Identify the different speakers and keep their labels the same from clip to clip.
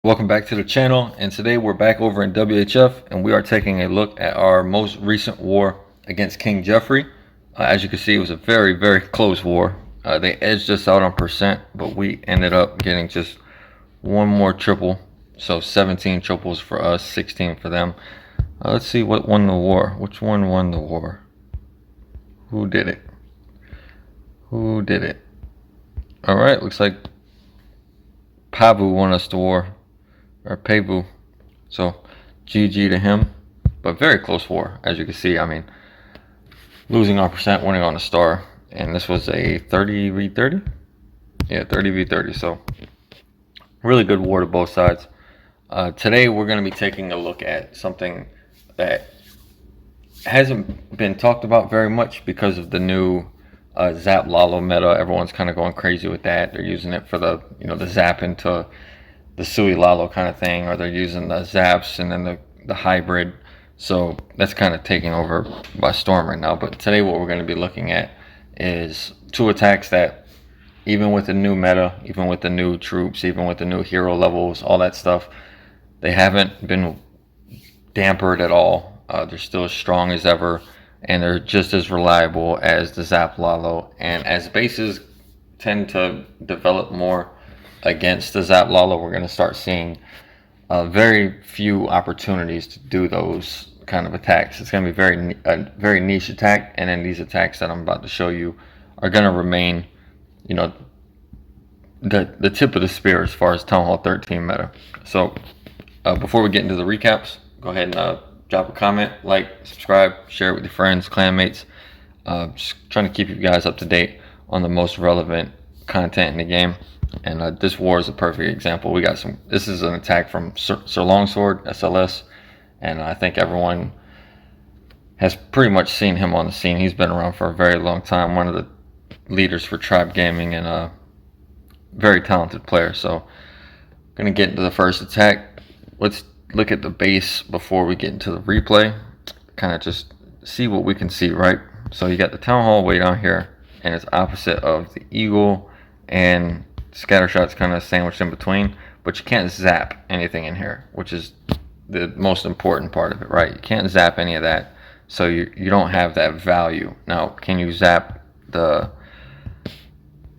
Speaker 1: Welcome back to the channel, and today we're back over in WHF and we are taking a look at our most recent war against King Jefferey. As you can see, it was a very close war. They edged us out on percent, but we ended up getting just one more triple, so 17 triples for us, 16 for them. Let's see what won the war. Which one won the war? Who did it? Alright, looks like Pavu won us the war, or Pavu. So GG to him, but very close war. As you can see, I mean, losing on percent, winning on a star, and this was a 30v30. Yeah, 30v30. So really good war to both sides. Today we're going to be taking a look at something that hasn't been talked about very much because of the new Zap Lalo meta. Everyone's kind of going crazy with that. They're using it for the the zap into the Sui Lalo kind of thing, or they're using the zaps and then the hybrid. So that's kind of taking over by storm right now. But today what we're going to be looking at is two attacks that, even with the new meta, even with the new troops, even with the new hero levels, all that stuff, they haven't been dampered at all. They're still as strong as ever, and they're just as reliable as the Zap Lalo. And as bases tend to develop more against the Zap Lalo, we're going to start seeing very few opportunities to do those kind of attacks. It's going to be a very niche attack, and then these attacks that I'm about to show you are going to remain, the tip of the spear as far as Town Hall 13 meta. So before we get into the recaps, go ahead and drop a comment, like, subscribe, share it with your friends, clanmates. Just trying to keep you guys up to date on the most relevant content in the game. And this war is a perfect example. We got some. This is an attack from Sir Longsword, SLS, and I think everyone has pretty much seen him on the scene. He's been around for a very long time. One of the leaders for Tribe Gaming, and a very talented player. So, gonna get into the first attack. Let's look at the base before we get into the replay. Kind of just see what we can see, right? So you got the Town Hall way down here, and it's opposite of the Eagle, and Scattershot's kind of sandwiched in between, but you can't zap anything in here, which is the most important part of it, right? You can't zap any of that, so you don't have that value. Now, can you zap the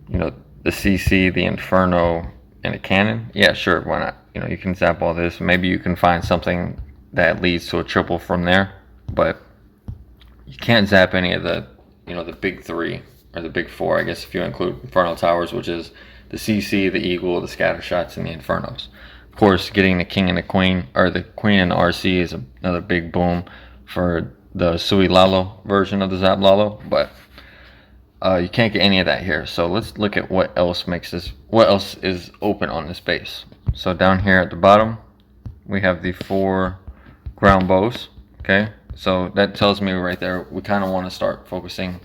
Speaker 1: the CC, the Inferno, and the Cannon? Yeah, sure, why not? You can zap all this. Maybe you can find something that leads to a triple from there, but you can't zap any of the the big three, or the big four, I guess, if you include Inferno Towers, which is the CC, the Eagle, the Scattershots, and the Infernos. Of course, getting the King and the Queen, or the Queen and the RC, is another big boom for the Sui Lalo version of the Zap Lalo, but you can't get any of that here. So let's look at what else is open on this base. So down here at the bottom, we have the 4 ground bows. Okay, so that tells me right there we kind of want to start focusing.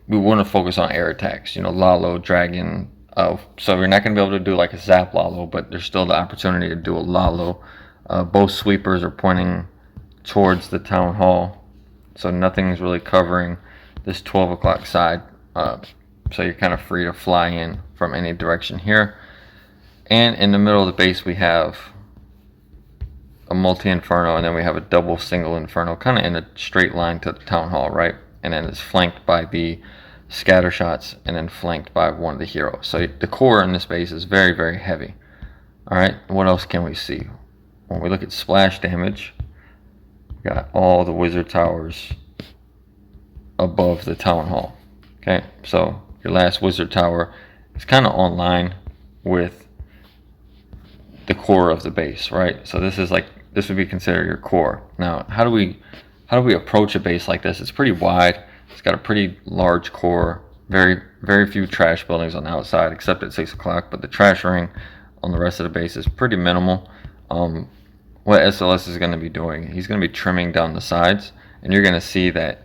Speaker 1: We want to focus on air attacks, Lalo, Dragon. So we're not going to be able to do like a Zap Lalo, but there's still the opportunity to do a Lalo. Both sweepers are pointing towards the Town Hall, so nothing's really covering this 12 o'clock side. So you're kind of free to fly in from any direction here. And in the middle of the base, we have a multi-Inferno, and then we have a double single Inferno, kind of in a straight line to the Town Hall, right? And then it's flanked by the Scattershots, and then flanked by one of the heroes. So the core in this base is very heavy. Alright, what else can we see? When we look at splash damage, we got all the wizard towers above the Town Hall. Okay, so your last wizard tower is kind of online with the core of the base, right? So this would be considered your core. Now, how do we approach a base like this? It's pretty wide. It's got a pretty large core. Very few trash buildings on the outside, except at 6 o'clock. But the trash ring on the rest of the base is pretty minimal. What SLS is going to be doing, he's going to be trimming down the sides, and you're going to see that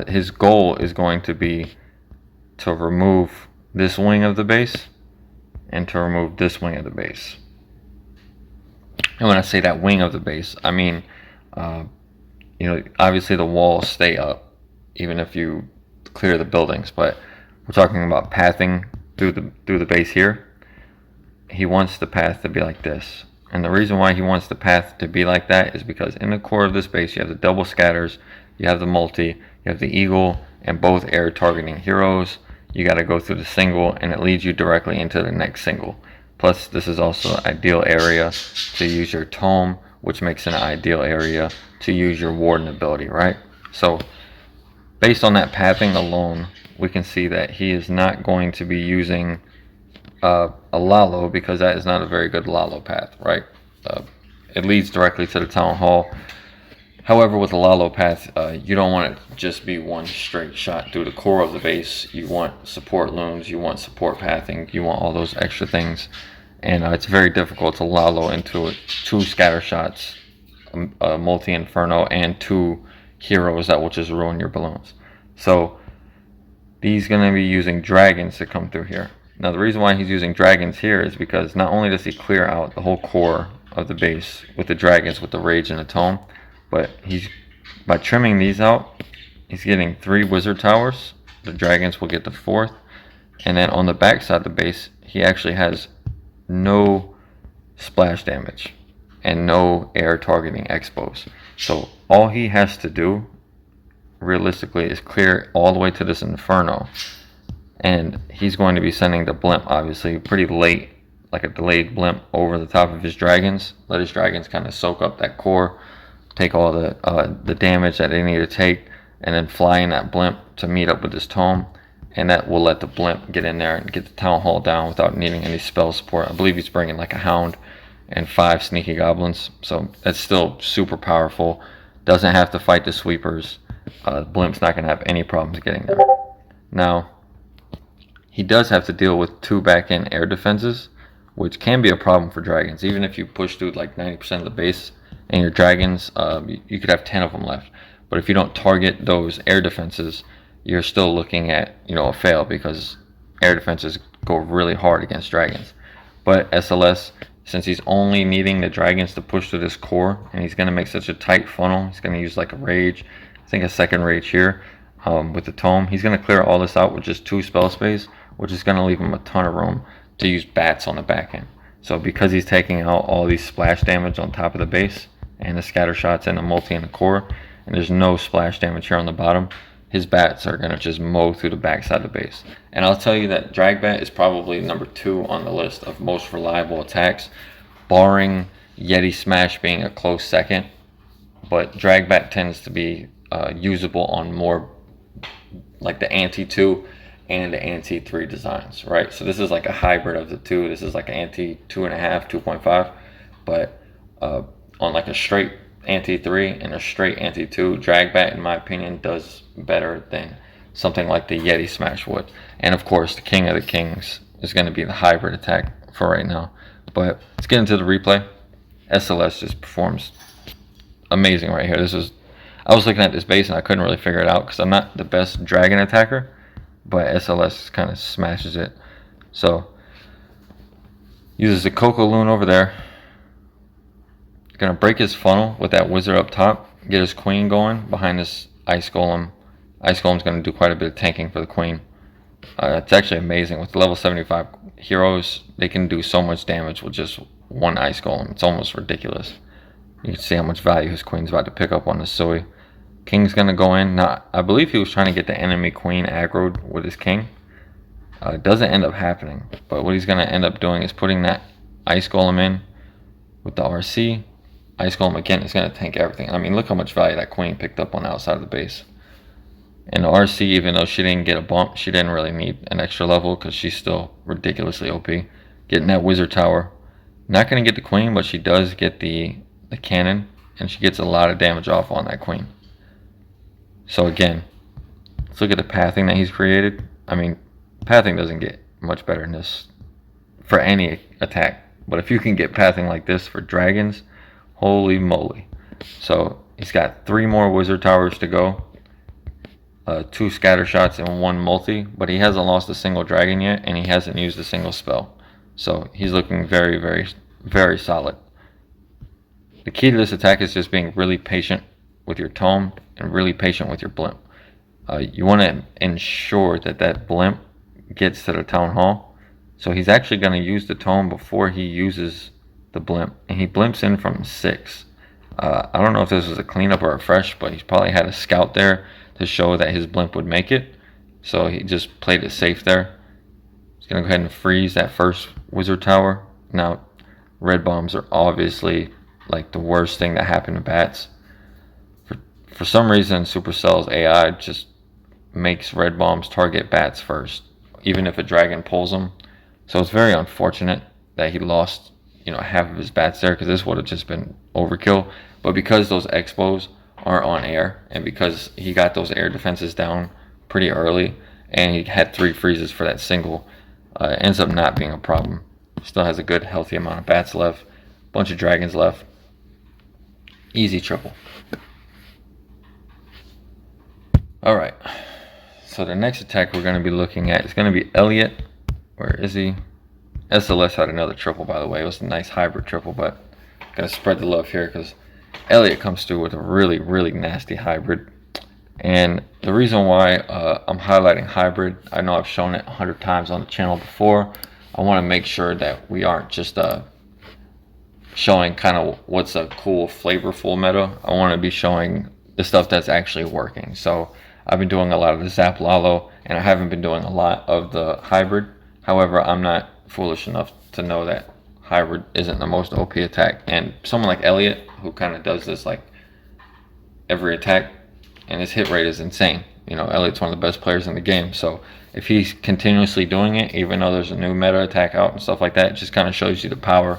Speaker 1: his goal is going to be to remove this wing of the base and to remove this wing of the base. And when I say that wing of the base, I mean, obviously the walls stay up even if you clear the buildings, but we're talking about pathing through the base here. he wants the path to be like this. And the reason why he wants the path to be like that is because in the core of this base you have the double scatters, you have the multi, you have the eagle, and both air targeting heroes. You got to go through the single, and it leads you directly into the next single. Plus, this is also an ideal area to use your tome, which makes it an ideal area to use your warden ability, right? So, based on that pathing alone, we can see that he is not going to be using a Lalo, because that is not a very good Lalo path, right? It leads directly to the town hall. However, with the Lalo path, you don't want it to just be one straight shot through the core of the base. You want support loons, you want support pathing, you want all those extra things. And it's very difficult to Lalo into it. 2 scatter shots, a multi-inferno, and 2 heroes that will just ruin your balloons. So he's going to be using dragons to come through here. Now the reason why he's using dragons here is because not only does he clear out the whole core of the base with the dragons, with the rage and the tome, but by trimming these out, he's getting 3 wizard towers. The dragons will get the 4th. And then on the back side of the base, he actually has no splash damage and no air targeting expos. So all he has to do realistically is clear all the way to this inferno, and he's going to be sending the blimp, obviously pretty late, like a delayed blimp, over the top of his dragons. Let his dragons kind of soak up that core, take all the damage that they need to take, and then fly in that blimp to meet up with his tome. And that will let the blimp get in there and get the town hall down without needing any spell support. I believe he's bringing like a hound and 5 sneaky goblins, so that's still super powerful. Doesn't have to fight the sweepers. The blimp's not going to have any problems getting there. Now, he does have to deal with 2 back-end air defenses, which can be a problem for dragons. Even if you push through like 90% of the base and your dragons, you could have 10 of them left. But if you don't target those air defenses, you're still looking at, a fail, because air defenses go really hard against dragons. But SLS, since he's only needing the dragons to push through this core, and he's going to make such a tight funnel, he's going to use like a rage, I think a second rage here, with the tome. He's going to clear all this out with just 2 spell space, which is going to leave him a ton of room to use bats on the back end. So because he's taking out all these splash damage on top of the base, and the scatter shots and the multi and the core, and there's no splash damage here on the bottom, his bats are going to just mow through the backside of the base. And I'll tell you that drag bat is probably number 2 on the list of most reliable attacks, barring Yeti Smash being a close second. But drag bat tends to be usable on more like the anti 2 and the anti 3 designs, right? So this is like a hybrid of the 2. This is like an anti 2.5, 2.5, but on like a straight anti 3 and a straight anti 2, drag bat, in my opinion, does better than something like the Yeti Smash would. And of course, the king of the kings is going to be the hybrid attack for right now. But let's get into the replay. SLS just performs amazing right here. I was looking at this base and I couldn't really figure it out because I'm not the best dragon attacker, but SLS kind of smashes it. So uses the Coco Loon over there. Gonna break his funnel with that wizard up top, get his queen going behind this ice golem. Ice golem's gonna do quite a bit of tanking for the queen. It's actually amazing with level 75 heroes. They can do so much damage with just 1 ice golem. It's almost ridiculous. You can see how much value his queen's about to pick up on the Sui. King's gonna go in. Now, I believe he was trying to get the enemy queen aggroed with his king. It doesn't end up happening, but what he's gonna end up doing is putting that ice golem in with the RC. Ice golem again is gonna tank everything. I mean, look how much value that queen picked up on the outside of the base. And the RC, even though she didn't get a bump, she didn't really need an extra level because she's still ridiculously OP. Getting that wizard tower. Not gonna get the queen, but she does get the cannon, and she gets a lot of damage off on that queen. So again, let's look at the pathing that he's created. I mean, pathing doesn't get much better than this for any attack. But if you can get pathing like this for dragons, holy moly. So he's got 3 more wizard towers to go. 2 scatter shots and 1 multi. But he hasn't lost a single dragon yet, and he hasn't used a single spell. So he's looking very, very, very solid. The key to this attack is just being really patient with your tome and really patient with your blimp. You want to ensure that that blimp gets to the town hall So he's actually going to use the tome before he uses the blimp, and he blimps in from 6. I don't know if this was a cleanup or a fresh, but he's probably had a scout there to show that his blimp would make it. So he just played it safe there. He's going to go ahead and freeze that first wizard tower. Now, red bombs are obviously like the worst thing that happened to bats. For some reason, Supercell's AI just makes red bombs target bats first, even if a dragon pulls them. So it's very unfortunate that he lost, half of his bats there, because this would have just been overkill. But because those expos aren't on air, and because he got those air defenses down pretty early, and he had 3 freezes for that single, it ends up not being a problem. Still has a good, healthy amount of bats left, bunch of dragons left. Easy triple. All right. So the next attack we're going to be looking at is going to be Elliot. Where is he? SLS had another triple, by the way. It was a nice hybrid triple, but going to spread the love here because Elliot comes through with a really, really nasty hybrid. And the reason why I'm highlighting hybrid, I know I've shown it 100 times on the channel before. I want to make sure that we aren't just showing kind of what's a cool, flavorful meta. I want to be showing the stuff that's actually working. So I've been doing a lot of the Zap Lalo, and I haven't been doing a lot of the hybrid. However, I'm not foolish enough to know that hybrid isn't the most OP attack. And someone like Elliot, who kind of does this like every attack, and his hit rate is insane. Elliot's one of the best players in the game. So if he's continuously doing it, even though there's a new meta attack out and stuff like that, it just kind of shows you the power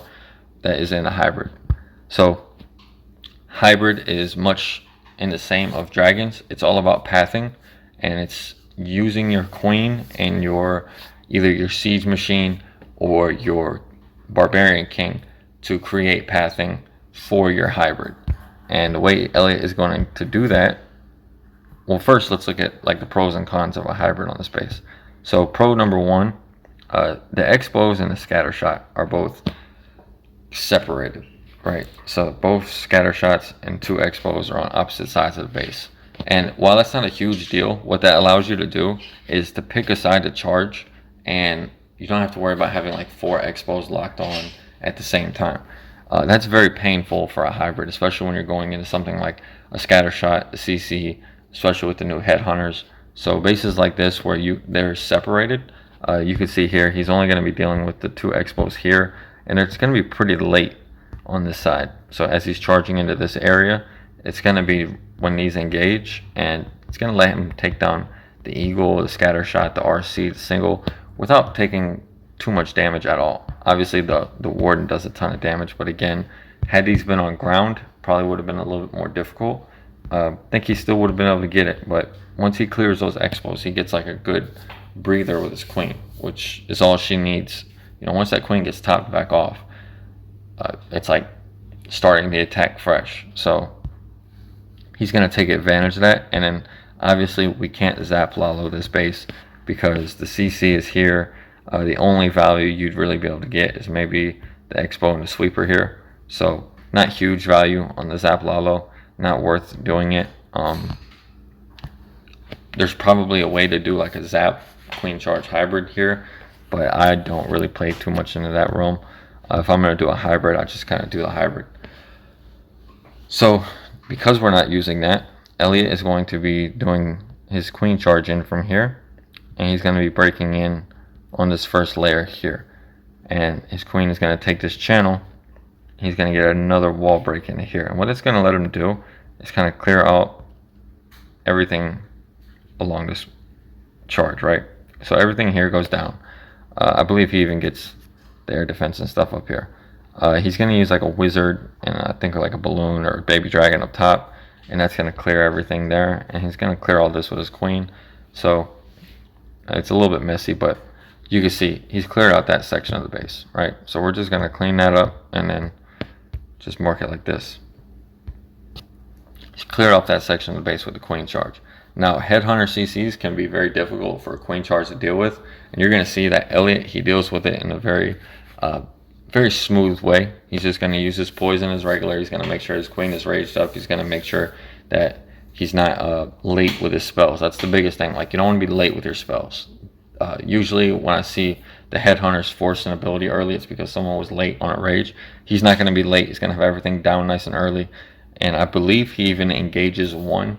Speaker 1: that is in a hybrid. So hybrid is much in the same of dragons. It's all about pathing, and it's using your queen and either your siege machine or your barbarian king to create pathing for your hybrid. And the way Elliot is going to do that, well, first let's look at like the pros and cons of a hybrid on this base. So pro number 1, the expos and the scatter shot are both separated, right? So both scatter shots and 2 expos are on opposite sides of the base. And while that's not a huge deal, what that allows you to do is to pick a side to charge, and you don't have to worry about having like 4 expos locked on at the same time. That's very painful for a hybrid, especially when you're going into something like a scatter shot, a CC, especially with the new headhunters. So bases like this where they're separated, you can see here he's only going to be dealing with the 2 expos here, and it's going to be pretty late on this side. So as he's charging into this area, it's going to be when these engage, and it's going to let him take down the eagle, the scatter shot, the RC, the single, without taking too much damage at all. Obviously the warden does a ton of damage, but again, had these been on ground, probably would have been a little bit more difficult. I think he still would have been able to get it, but once he clears those expos, he gets like a good breather with his queen, which is all she needs. Once that queen gets topped back off, it's like starting the attack fresh. So he's going to take advantage of that. And then obviously we can't Zap Lalo this base because the CC is here. The only value you'd really be able to get is maybe the expo and the sweeper here. So not huge value on the Zap Lalo, not worth doing it. There's probably a way to do like a Zap Queen Charge hybrid here, but I don't really play too much into that realm. If I'm going to do a hybrid, I just kind of do the hybrid. So because we're not using that, Elliot is going to be doing his Queen Charge in from here, and he's going to be breaking in on this first layer here, and his queen is going to take this channel. He's going to get another wall break into here, and what it's going to let him do is kind of clear out everything along this charge, right? So everything here goes down. I believe he even gets the air defense and stuff up here. He's going to use like a wizard and I think like a balloon or a baby dragon up top, and that's going to clear everything there, and he's going to clear all this with his queen. So it's a little bit messy, but you can see he's cleared out that section of the base, right? So we're just going to clean that up and then just mark it like this. He's cleared off that section of the base with the queen charge. Now headhunter CCs can be very difficult for a queen charge to deal with, and you're going to see that Elliot, he deals with it in a very smooth way. He's just going to use his poison as regular. He's going to make sure his queen is raged up. He's going to make sure that he's not late with his spells. That's the biggest thing. Like, you don't want to be late with your spells. Usually when I see the headhunter's forcing ability early, it's because someone was late on a rage. He's not going to be late. He's going to have everything down nice and early. And I believe he even engages one,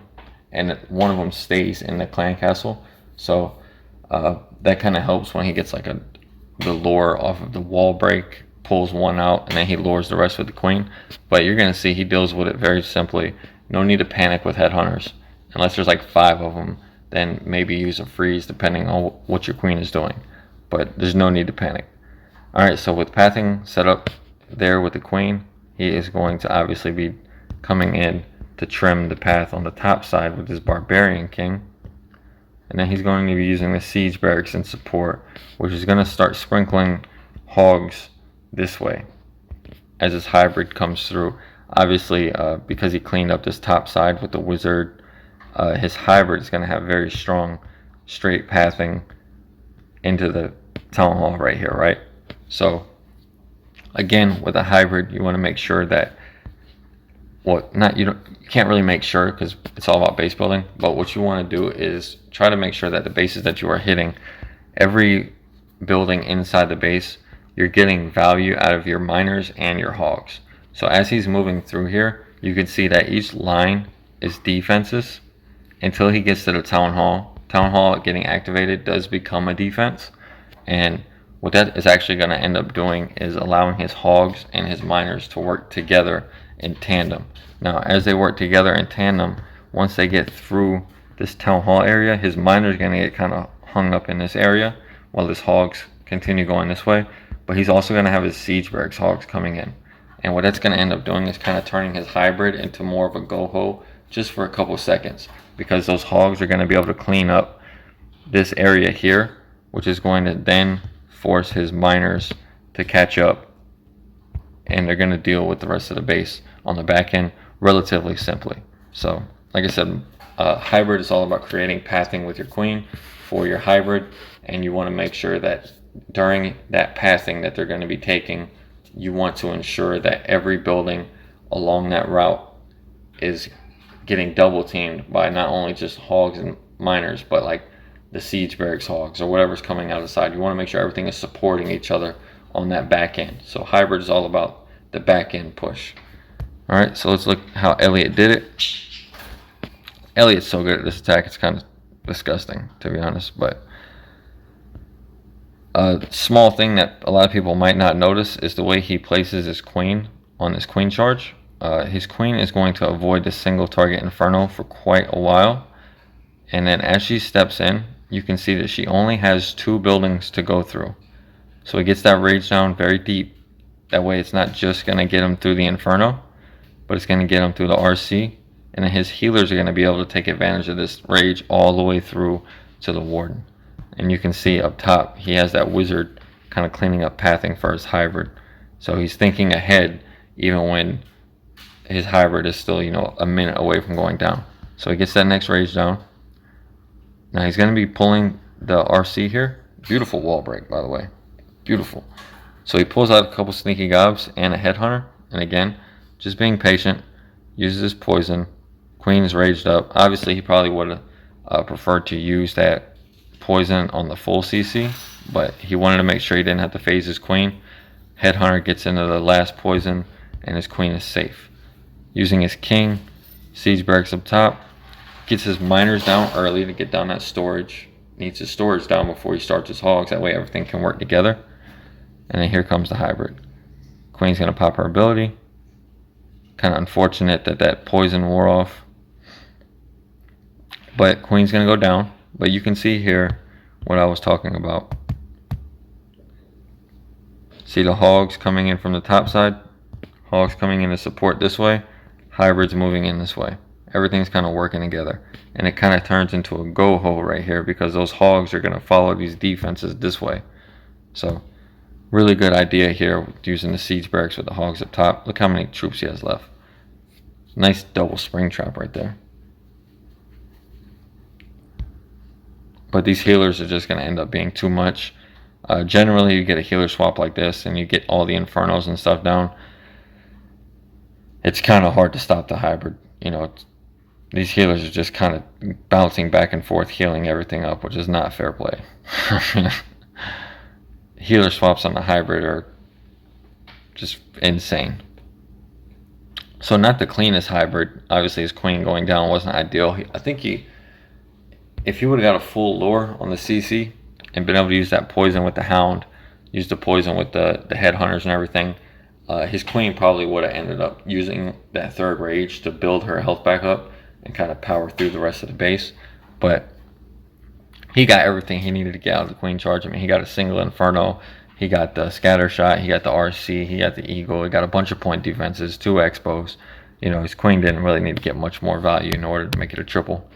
Speaker 1: and one of them stays in the clan castle. So that kind of helps when he gets like the lure off of the wall break, pulls one out, and then he lures the rest with the queen. But you're going to see he deals with it very simply. No need to panic with headhunters. Unless there's like 5 of them, then maybe use a freeze depending on what your queen is doing. But there's no need to panic. Alright, so with pathing set up there with the queen, he is going to obviously be coming in to trim the path on the top side with his barbarian king. And then he's going to be using the siege barracks in support, which is going to start sprinkling hogs this way as his hybrid comes through. Obviously, because he cleaned up this top side with the wizard, his hybrid is going to have very strong straight pathing into the town hall right here, right? So again, with a hybrid, you want to make sure that you can't really make sure because it's all about base building, but what you want to do is try to make sure that the bases that you are hitting, every building inside the base, you're getting value out of your miners and your hogs. So as he's moving through here, you can see that each line is defenses until he gets to the town hall. Town hall getting activated does become a defense, and what that is actually going to end up doing is allowing his hogs and his miners to work together in tandem. Now as they work together in tandem, once they get through this town hall area, his miners are going to get kind of hung up in this area while his hogs continue going this way. But he's also going to have his siege barracks hogs coming in, and what that's going to end up doing is kind of turning his hybrid into more of a go-ho just for a couple seconds, because those hogs are going to be able to clean up this area here, which is going to then force his miners to catch up, and they're going to deal with the rest of the base on the back end relatively simply. So like I said, hybrid is all about creating pathing with your queen for your hybrid, and you want to make sure that during that pathing that they're going to be taking, you want to ensure that every building along that route is getting double teamed by not only just hogs and miners, but like the siege barracks hogs or whatever's coming out of the side. You want to make sure everything is supporting each other on that back end. So hybrid is all about the back end push. All right, so let's look how Elliot did it. Elliot's so good at this attack, it's kind of disgusting, to be honest. But a small thing that a lot of people might not notice is the way he places his queen on this queen charge. His queen is going to avoid the single target inferno for quite a while, and then as she steps in, you can see that she only has 2 buildings to go through. So he gets that rage down very deep. That way it's not just going to get him through the inferno, but it's going to get him through the RC, and then his healers are going to be able to take advantage of this rage all the way through to the warden. And you can see up top he has that wizard kind of cleaning up pathing for his hybrid. So he's thinking ahead even when his hybrid is still, a minute away from going down. So he gets that next rage down. Now he's going to be pulling the RC here. Beautiful wall break, by the way. Beautiful. So he pulls out a couple sneaky gobs and a headhunter. And again, just being patient. Uses his poison. Queen is raged up. Obviously, he probably would have preferred to use that poison on the full CC, but he wanted to make sure he didn't have to phase his queen. Headhunter gets into the last poison, and his queen is safe. Using his king, siege barracks up top, gets his miners down early to get down that storage. Needs his storage down before he starts his hogs. That way everything can work together. And then here comes the hybrid. Queen's going to pop her ability. Kind of unfortunate that that poison wore off. But Queen's going to go down. But you can see here what I was talking about. See the hogs coming in from the top side. Hogs coming in to support this way. Hybrids moving in this way. Everything's kind of working together. And it kind of turns into a go-ho right here because those hogs are going to follow these defenses this way. So, really good idea here with using the siege barracks with the hogs up top. Look how many troops he has left. Nice double spring trap right there. But these healers are just going to end up being too much. Generally, you get a healer swap like this and you get all the infernos and stuff down. It's kind of hard to stop the hybrid. These healers are just kind of bouncing back and forth, healing everything up, which is not fair play. healer swaps on the hybrid are just insane. So not the cleanest hybrid. Obviously his queen going down wasn't ideal. I think if he would have got a full lure on the CC and been able to use that poison with the hound, use the poison with the headhunters and everything, his queen probably would have ended up using that third rage to build her health back up and kind of power through the rest of the base. But he got everything he needed to get out of the queen charge. I mean, he got a single inferno, he got the scatter shot, he got the RC, he got the eagle, he got a bunch of point defenses, 2 expos. You know, his queen didn't really need to get much more value in order to make it a triple.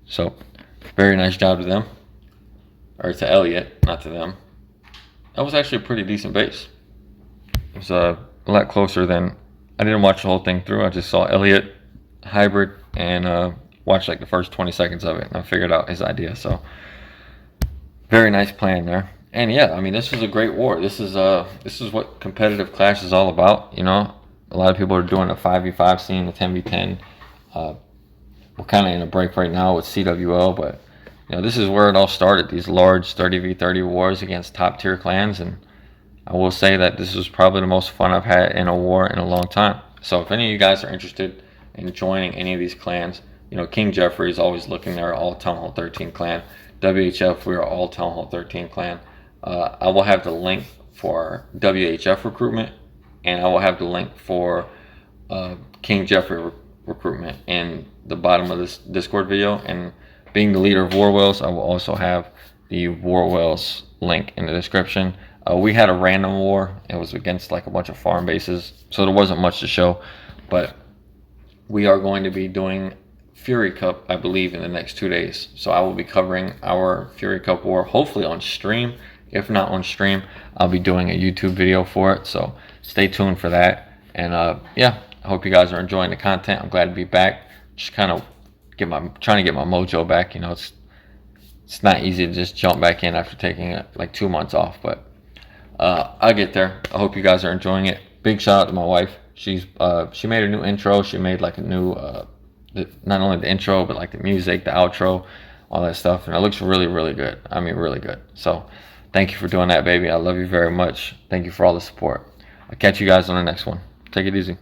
Speaker 1: So very nice job to them, or to Elliot, not to them. That was actually a pretty decent base. It was a lot closer than, I didn't watch the whole thing through. I just saw Elliot hybrid and watched like the first 20 seconds of it, and I figured out his idea. So very nice plan there. And yeah, I mean, this was a great war. This is what competitive Clash is all about. You know, a lot of people are doing a 5v5 scene, a 10v10. We're kind of in a break right now with CWL, but you know, this is where it all started. These large 30v30 wars against top tier clans, and I will say that this was probably the most fun I've had in a war in a long time. So if any of you guys are interested in joining any of these clans, you know, King Jefferey is always looking there, all Town Hall 13 clan. WHF, we are all Town Hall 13 clan. I will have the link for WHF recruitment, and I will have the link for King Jeffery recruitment in the bottom of this Discord video. And being the leader of Warwells, I will also have the Warwells link in the description. We had a random war. It was against like a bunch of farm bases, so there wasn't much to show. But we are going to be doing Fury Cup, I believe, in the next 2 days. So I will be covering our Fury Cup war, hopefully on stream. If not on stream, I'll be doing a YouTube video for it. So stay tuned for that. And yeah, I hope you guys are enjoying the content. I'm glad to be back. Just kind of trying to get my mojo back. You know, it's not easy to just jump back in after taking like 2 months off, but I'll get there. I hope you guys are enjoying it. Big shout out to my wife. She made a new intro. She made like a new not only the intro, but like the music, the outro, all that stuff, and it looks really, really good. I mean, really good. So thank you for doing that, baby. I love you very much. Thank you for all the support. I'll catch you guys on the next one. Take it easy.